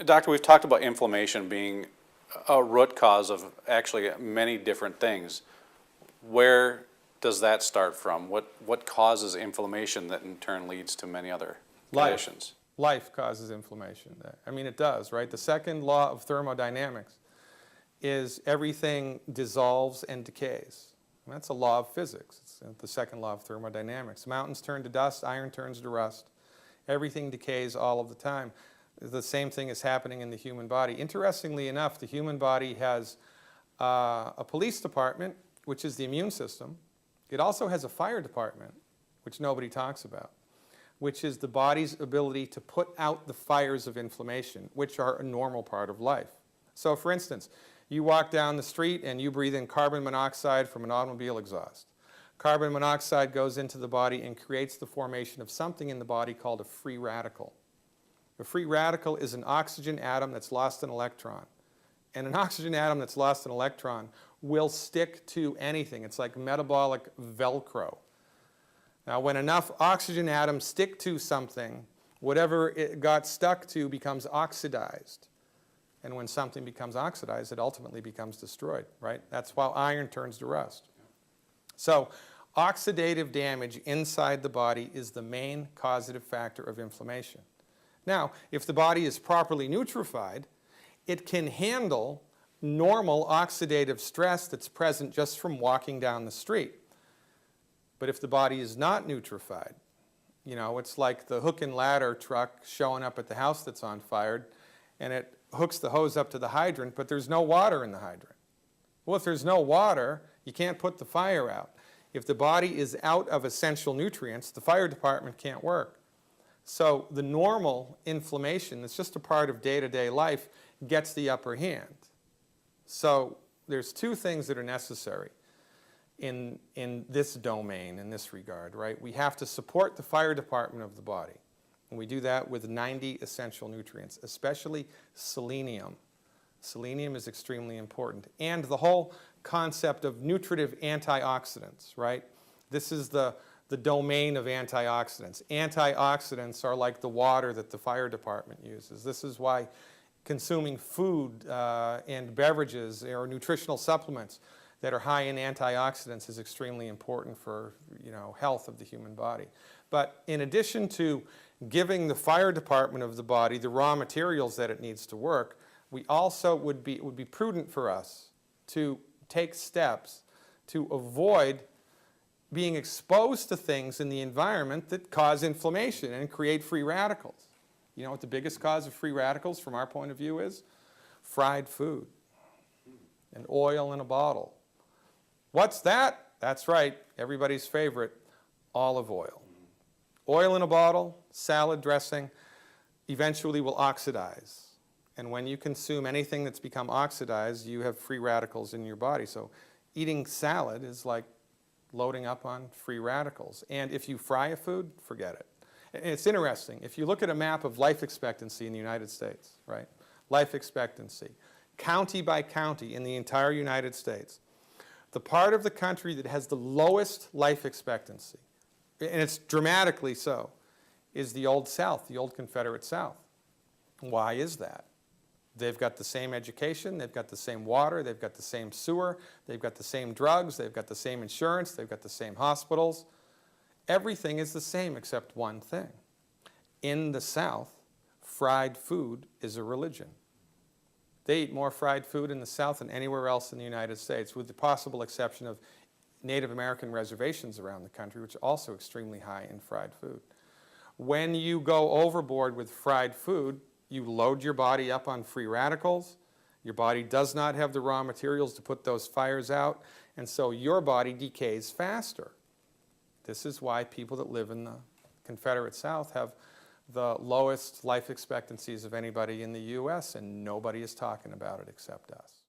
Doctor, we've talked about inflammation being a root cause of actually many different things. Where does that start from? What causes inflammation that in turn leads to many other conditions? Life causes inflammation. I mean, it does, right? The second law of thermodynamics is everything dissolves and decays. And that's a law of physics. It's the second law of thermodynamics. Mountains turn to dust, iron turns to rust. Everything decays all of the time. The same thing is happening in the human body. Interestingly enough, the human body has a police department, which is the immune system. It also has a fire department, which nobody talks about, which is the body's ability to put out the fires of inflammation, which are a normal part of life. So for instance, you walk down the street and you breathe in carbon monoxide from an automobile exhaust. Carbon monoxide goes into the body and creates the formation of something in the body called a free radical. A free radical is an oxygen atom that's lost an electron. And an oxygen atom that's lost an electron will stick to anything. It's like metabolic Velcro. Now, when enough oxygen atoms stick to something, whatever it got stuck to becomes oxidized. And when something becomes oxidized, it ultimately becomes destroyed, right? That's why iron turns to rust. So oxidative damage inside the body is the main causative factor of inflammation. Now, if the body is properly nutrified, it can handle normal oxidative stress that's present just from walking down the street. But if the body is not nutrified, you know, it's like the hook and ladder truck showing up at the house that's on fire, and it hooks the hose up to the hydrant, but there's no water in the hydrant. Well, if there's no water, you can't put the fire out. If the body is out of essential nutrients, the fire department can't work. So the normal inflammation that's just a part of day-to-day life gets the upper hand. So there's two things that are necessary in this domain, in this regard, right? We have to support the fire department of the body. And we do that with 90 essential nutrients, especially selenium. Selenium is extremely important. And the whole concept of nutritive antioxidants, right? This is the domain of antioxidants. Antioxidants are like the water that the fire department uses. This is why consuming food and beverages or nutritional supplements that are high in antioxidants is extremely important for, you know, health of the human body. But in addition to giving the fire department of the body the raw materials that it needs to work, we also it would be prudent for us to take steps to avoid being exposed to things in the environment that cause inflammation and create free radicals. You know what the biggest cause of free radicals from our point of view is? Fried food and oil in a bottle. What's that? That's right, everybody's favorite, olive oil. Oil in a bottle, salad dressing, eventually will oxidize. And when you consume anything that's become oxidized, you have free radicals in your body. So eating salad is like loading up on free radicals. And if you fry a food, forget it. And it's interesting. If you look at a map of life expectancy in the United States, right? Life expectancy, county by county in the entire United States, the part of the country that has the lowest life expectancy, and it's dramatically so, is the Old South, the old Confederate South. Why is that? They've got the same education, they've got the same water, they've got the same sewer, they've got the same drugs, they've got the same insurance, they've got the same hospitals. Everything is the same except one thing. In the South, fried food is a religion. They eat more fried food in the South than anywhere else in the United States, with the possible exception of Native American reservations around the country, which are also extremely high in fried food. When you go overboard with fried food, you load your body up on free radicals. Your body does not have the raw materials to put those fires out, and so your body decays faster. This is why people that live in the Confederate South have the lowest life expectancies of anybody in the U.S., and nobody is talking about it except us.